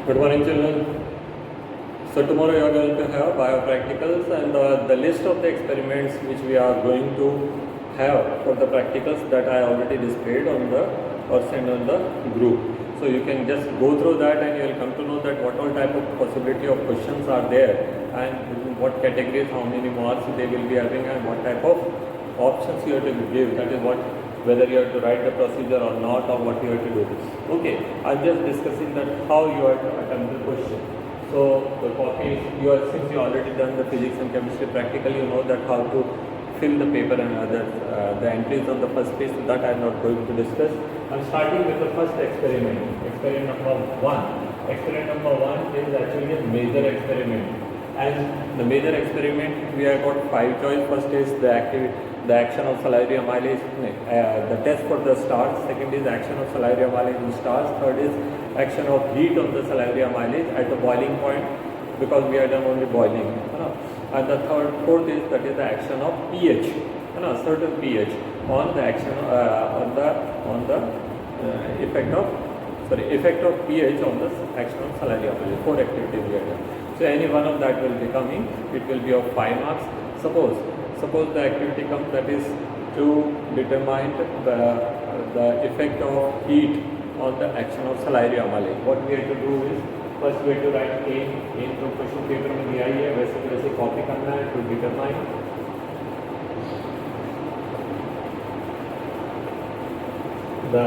Good morning, children. So tomorrow you are going to have biopracticals, and the list of the experiments which we are going to have for the practicals that I already displayed on the or sent on the group. So you can just go through that and you will come to know that what all type of possibility of questions are there and what categories, how many marks they will be having, and what type of options you have to give. That is what, whether you have to write the procedure or not, or what you have to do. Okay, I'm just discussing that how you have to attempt the question. So the copy, since you already done the physics and chemistry practical, you know that how to fill the paper and other the entries on the first page. So that I am not going to discuss. I'm starting with the first experiment. Experiment number 1. Experiment number 1 is actually a major experiment. And the major experiment, we have got 5 choice. First is the action of salivary amylase, the test for the starch. Second is action of salivary amylase in starch. Third is action of heat on the salivary amylase at the boiling point, because we have done only boiling. And the fourth is that is the action of pH, certain pH on the action on the effect of pH on the action of salivary amylase. 4 activities we have done. So any one of that will be coming. It will be of 5 marks. Suppose the activity comes that is to determine the effect of heat on the action of salivary amylase. What we have to do is, first we have to write aim तो question paper में दिया ही है, वैसे copy करना है to determine the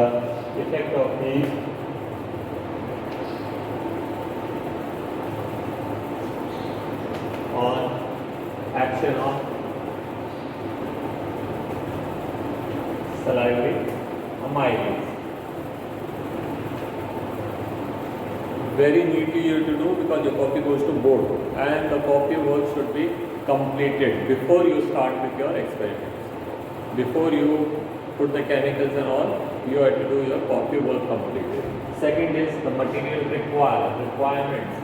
effect of heat on action of salivary amylase. Very neatly you have to do, because your copy goes to board and the copy work should be completed before you start with your experiments. Before you put the chemicals and all, you have to do your copy work completely. Second is the material requirements.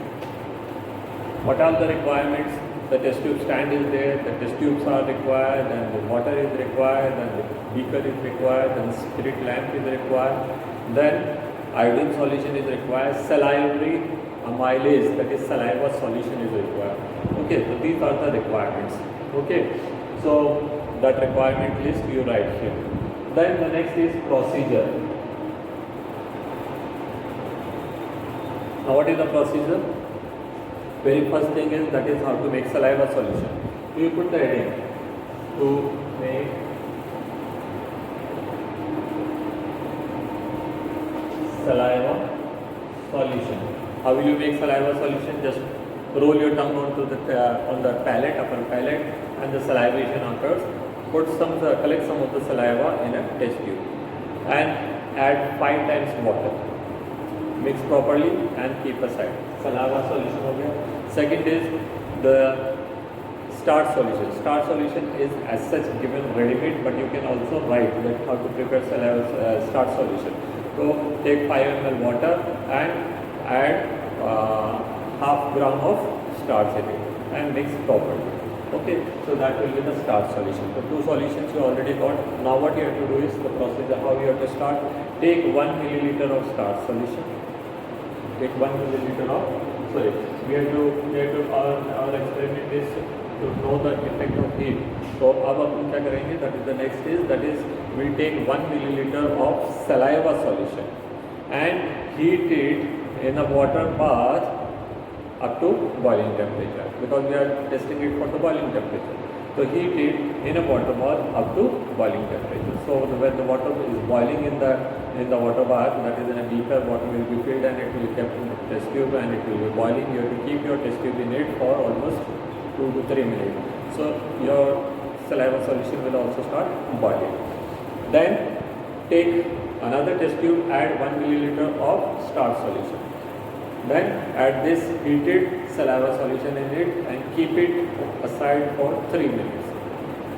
What are the requirements? The test tube stand is there, the test tubes are required, and the water is required, and the beaker is required, and spirit lamp is required. Then iodine solution is required, salivary amylase, that is saliva solution is required. Okay, so these are the requirements. Okay, so that requirement list you write here. Then the next is procedure. Now what is the procedure? Very first thing is that is how to make saliva solution. So you put the heading to make saliva solution. How will you make saliva solution? Just roll your tongue onto on the palate, upper palate, and the salivation occurs. Collect some of the saliva in a test tube and add 5 times water. Mix properly and keep aside. Saliva solution हो गया. Second is the starch solution. Starch solution is as such given ready-made, but you can also write that how to prepare starch solution. So take 5 ml water and add half gram of starch in it and mix properly. Okay, so that will be the starch solution. The 2 solutions you already got. Now what you have to do is the procedure how you have to start. Take 1 milliliter of starch solution. Take 1 milliliter of, we have to our experiment is to know the effect of heat. So अब अपन क्या करेंगे? That is the next is, that is we take 1 milliliter of saliva solution and heat it in a water bath up to boiling temperature, because we are testing it for the boiling temperature. So heat it in a water bath up to boiling temperature. So when the water is boiling in the water bath, that is in a beaker, water will be filled and it will be kept in the test tube and it will be boiling. You have to keep your test tube in it for almost 2 to 3 minutes. So your saliva solution will also start boiling. Then take another test tube, add 1 milliliter of starch solution. Then add this heated saliva solution in it and keep it aside for 3 minutes.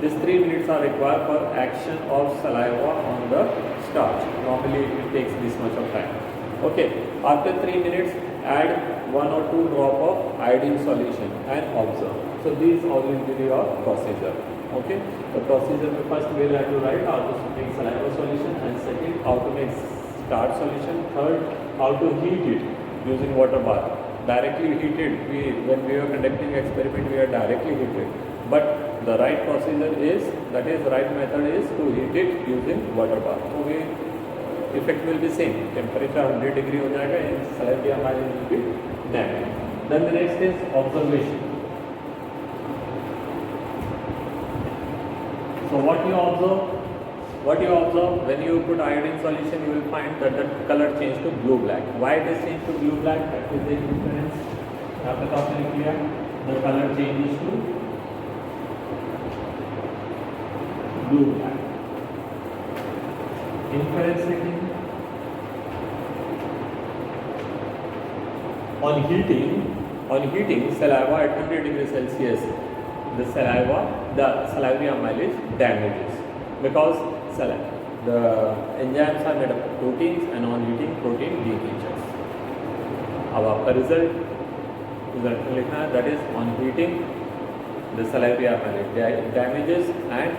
These 3 minutes are required for action of saliva on the starch. Normally it takes this much of time. Okay, after 3 minutes add 1 or 2 drop of iodine solution and observe. So these all will be your procedure. Okay, the procedure first we will have to write how to make saliva solution, and second how to make starch solution, third how to heat it using water bath. Directly heated, when we are conducting experiment, we are directly heated. But the right procedure is, that is the right method is to heat it using water bath. So we effect will be same. Temperature 100 degree हो जाएगा and salivary amylase will be damaged. Then the next is observation. So what you observe? What you observe when you put iodine solution, you will find that the color changed to blue black. Why it is changed to blue black? That is the difference. यहाँ पे तो आपने लिख लिया. The color changes to blue black. Inference taking. On heating saliva at 100 degrees Celsius, the salivary amylase damages because the enzymes are made up of proteins, and on heating protein decays. अब आपका result लिखना है, that is on heating the salivary amylase damages and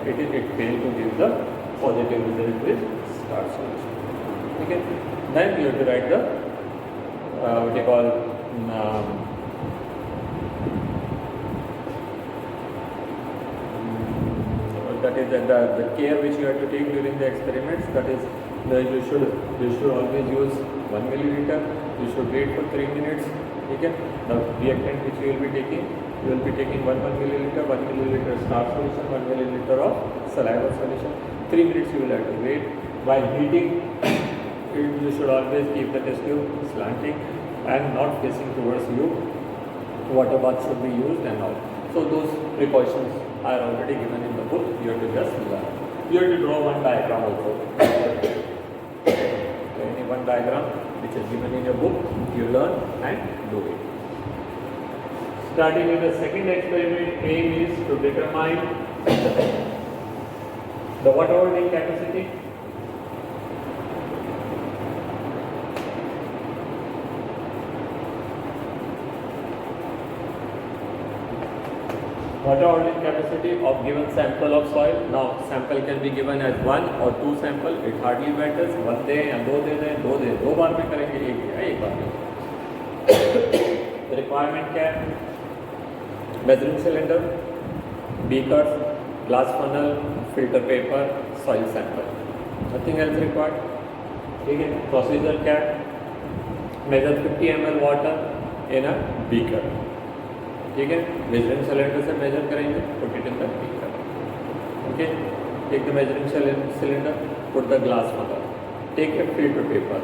it fails to give the positive result with starch solution. Okay, then you have to write the what you call that is the care which you have to take during the experiments. That is you should always use 1 milliliter. You should wait for 3 minutes. Okay, the reactant which you will be taking 1 milliliter, 1 milliliter starch solution, 1 milliliter of saliva solution. 3 minutes you will have to wait. While heating, you should always keep the test tube slanting and not facing towards you. Water bath should be used and all. So those precautions are already given in the book. You have to just learn. You have to draw one diagram also. Any one diagram which is given in your book, you learn and do it. Starting with the second experiment, aim is to determine the water holding capacity. Water holding capacity of given sample of soil. Now sample can be given as 1 or 2 sample. It hardly matters. 1 दे या 2 दे दें, 2 बार में करेंगे, एक बार में. Requirement क्या है? Measuring cylinder, beakers, glass funnel, filter paper, soil sample. Nothing else required. ठीक है. Procedure क्या है? Measure 50 ml water in a beaker. ठीक है. मेजरिंग सिलेंडर से मेजर करेंगे, put it in the beaker. Okay, take the measuring cylinder, put the glass funnel, take a filter paper,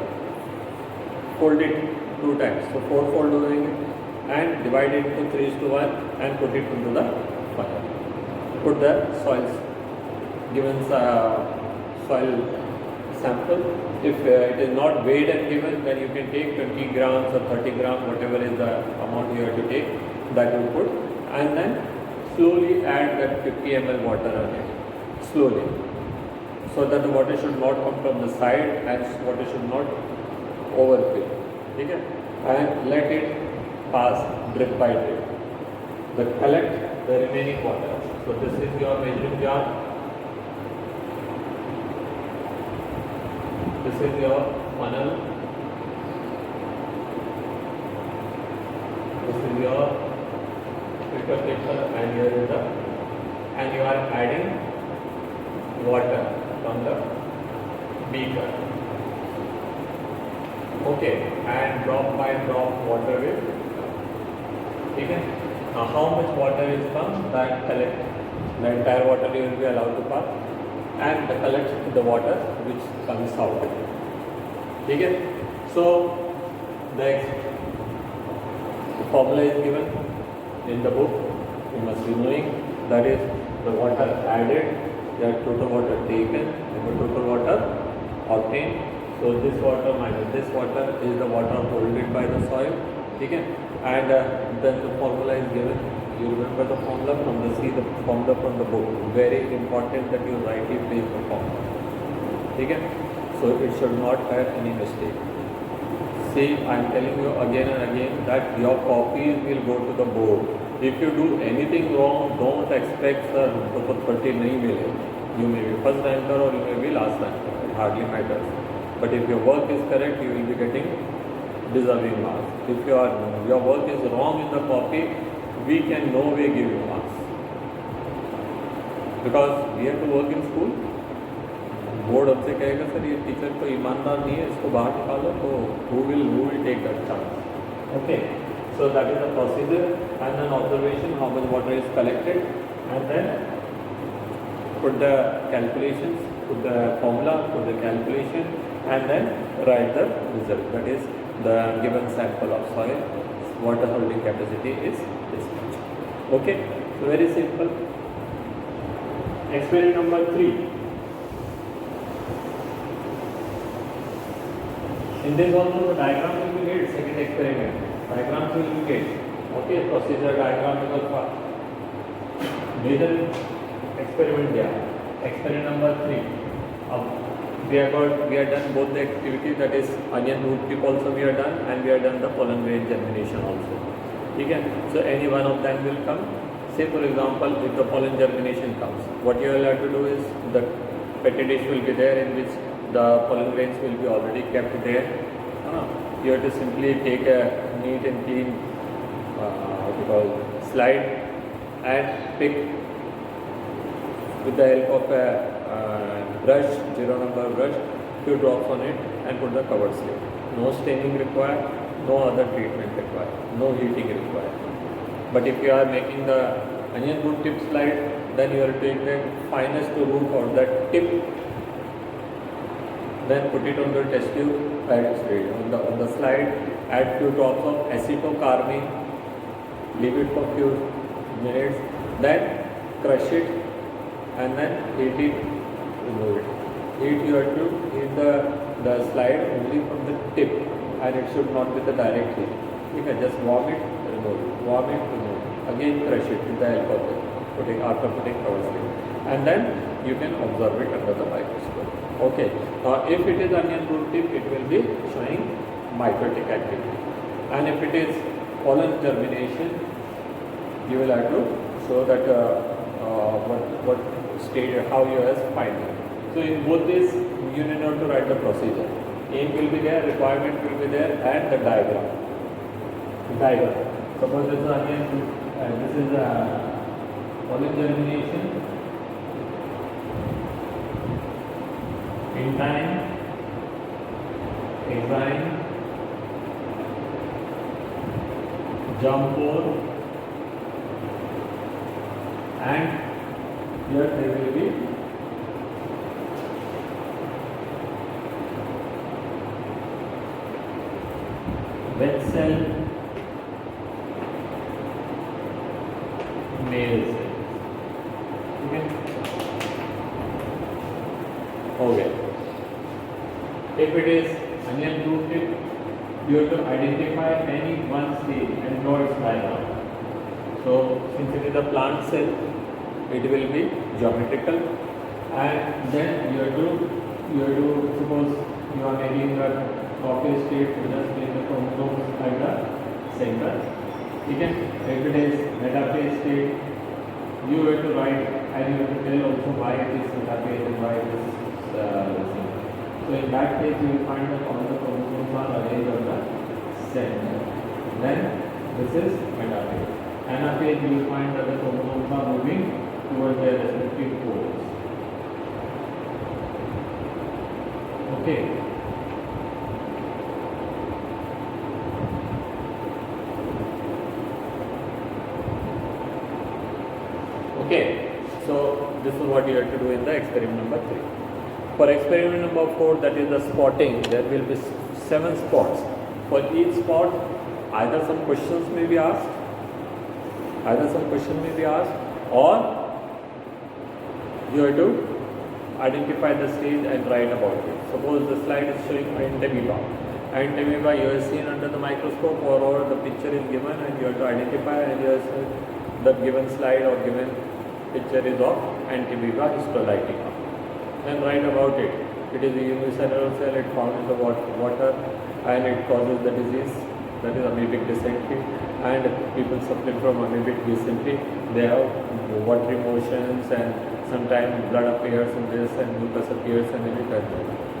fold it 2 times, so 4 fold हो जाएंगे and divide it into 3:1 and put it into the funnel. Put the soils, given soil sample. If it is not weighed and given, then you can take 20 grams or 30 grams, whatever is the amount you have to take. That you put, and then slowly add that 50 ml water on it, slowly, so that the water should not come from the side and water should not overfill. Okay, and let it pass drip by drip. Then collect the remaining water. So this is your measuring jar. This is your funnel. This is your filter paper, and here is and you are adding water from the beaker. Okay, and drop by drop water will. Okay, now how much water is from that collect? The entire water you will be allowed to pass, and collect the water which comes out. Okay, so the formula is given in the book. You must be knowing, that is the water added, the total water taken, and the total water obtained. So this water minus this water is the water holded by the soil. Okay, and then the formula is given. You remember the formula from the formula from the book. Very important that you rightly place the formula. Okay, so it should not have any mistake. See, I am telling you again and again that your copies will go to the board. If you do anything wrong, don't expect sir to 30 nahi mile. You may be first ranker or you may be last ranker. It hardly matters. But if your work is correct, you will be getting deserving marks. If your work is wrong in the copy, we can no way give you marks, because we have to work in school. Board हमसे कहेगा sir ये teacher तो ईमानदार नहीं है, इसको बाहर निकालो, तो who will take that chance? Okay, so that is the procedure, and then observation, how much water is collected, and then put the calculations, put the formula, put the calculation, and then write the result. That is the given sample of soil, water holding capacity is this much. Okay, so very simple. Experiment number 3. In this also the diagram will be made. Second experiment, diagrams will be made. Okay, procedure diagram because major experiment there. Experiment number 3. We have done both the activity, that is onion root tip also we have done, and we have done the pollen grain germination also. Okay, so any one of them will come. Say for example, if the pollen germination comes, what you will have to do is the petri dish will be there in which the pollen grains will be already kept there. You have to simply take a neat and clean slide and pick with the help of a brush, 0 number brush, few drops on it and put the cover slip. No staining required, no other treatment required, no heating required. But if you are making the onion root tip slide, then you have to take the finest root or that tip, then put it on the test tube, on the slide, add few drops of acetocarmine, leave it for few minutes, then crush it and then heat it, remove it. You have to heat the slide only from the tip, and it should not be the direct heat. You can just warm it, remove it, warm it, remove it. Again crush it with the help of it, after putting cover slip, and then you can observe it under the microscope. Okay, now if it is onion root tip, it will be showing mitotic activity, and if it is pollen germination, you will have to show that what stage, how you have find it. So in both these, you need not to write the procedure. Aim will be there, requirement will be there, and the diagram. Suppose this is onion, this is pollen germination. In time, enzyme, germ pore, and here there will be wet cell, male cell. Okay. If it is onion root tip, you have to identify any one stage and draw its diagram. So since it is a plant cell, it will be geometrical, and then you have to suppose you are making a copy state, you just place the chromosomes at the center. Again, if it is metaphase state, you have to write, and you have to tell also why it is metaphase and why it is so in that case, you will find that all the chromosomes are arranged on the center. Then this is metaphase. Anaphase, you will find that the chromosomes are moving towards their respective poles. Okay. Okay. So this is what you have to do in the experiment number 3. For experiment number 4, that is the spotting, there will be 7 spots. For each spot, either some questions may be asked, or you have to identify the stage and write about it. Suppose the slide is showing Entamoeba. Entamoeba you have seen under the microscope, or the picture is given and you have to identify, and you have said the given slide or given picture is of Entamoeba histolytica. Then write about it. It is a unicellular cell, it forms in the water and it causes the disease, that is amoebic dysentery, and people suffering from amoebic dysentery, they have watery motions and sometimes blood appears in this and mucus appears and it is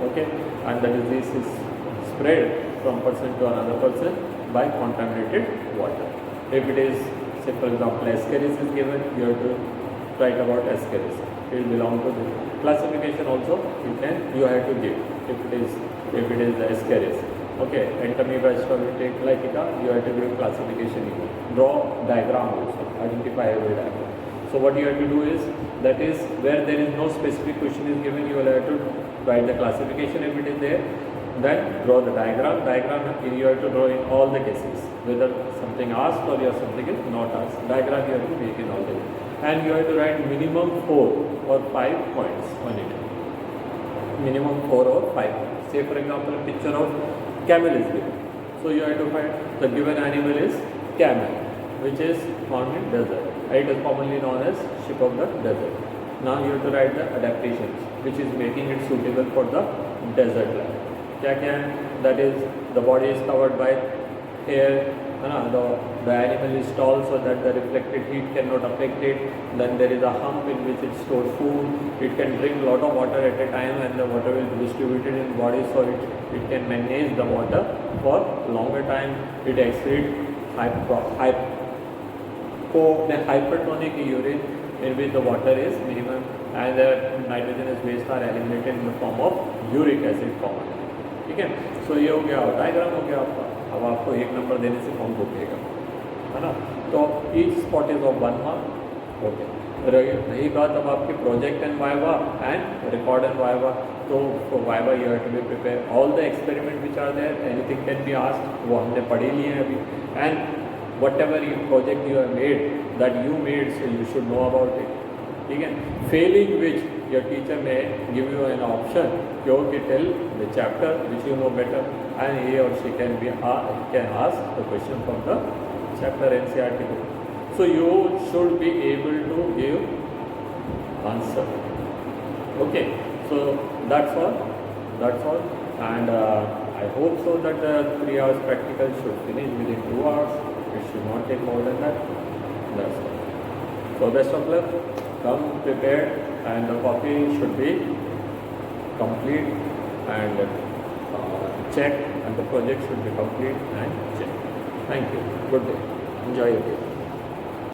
okay, and the disease is spread from person to another person by contaminated water. If it is, say for example, ascaris is given, you have to write about ascaris. It will belong to the classification also. You have to give if it is ascaris. Okay, Entamoeba, Stolidea, you have to give classification. Draw diagram also. Identify every diagram. So what you have to do is, that is where there is no specific question is given, you will have to write the classification if it is there. Then draw the diagram. You have to draw in all the cases, whether something asked or something is not asked. Diagram you have to make in all the cases. And you have to write minimum 4 or 5 points on it. Minimum 4 or 5 points. Say for example, a picture of camel is given. So you have to find the given animal is camel, which is found in desert. It is commonly known as sheep of the desert. Now you have to write the adaptations, which is making it suitable for the desert life. That is, the body is covered by hair, the animal is tall so that the reflected heat cannot affect it. Then there is a hump in which it stores food. It can drink a lot of water at a time, and the water will be distributed in the body, so it can manage the water for longer time. It excretes hypertonic urine, in which the water is minimum, and the nitrogenous waste are eliminated in the form of uric acid commonly. ठीक है. सो ये हो गया, diagram हो गया आपका. अब आपको 1 नंबर देने से कौन रोकेगा, है ना. तो each spot is of 1 mark. Okay. रही बात अब आपके project and viva and record and viva. तो viva you have to be prepare all the experiment which are there, anything can be asked, वो हमने पढ़े लिए हैं अभी. And whatever project you have made, that you made, so you should know about it. ठीक है. Failing which your teacher may give you an option, you can tell the chapter which you know better, and he or she can ask the question from the chapter NCERT book. So you should be able to give answer. Okay. So that's all, and I hope so that the 3 hours practical should finish within 2 hours. It should not take more than that. That's all. So best of luck. Come prepared, and the copy should be complete and checked, and the project should be complete and checked. Thank you. Good day. Enjoy your day.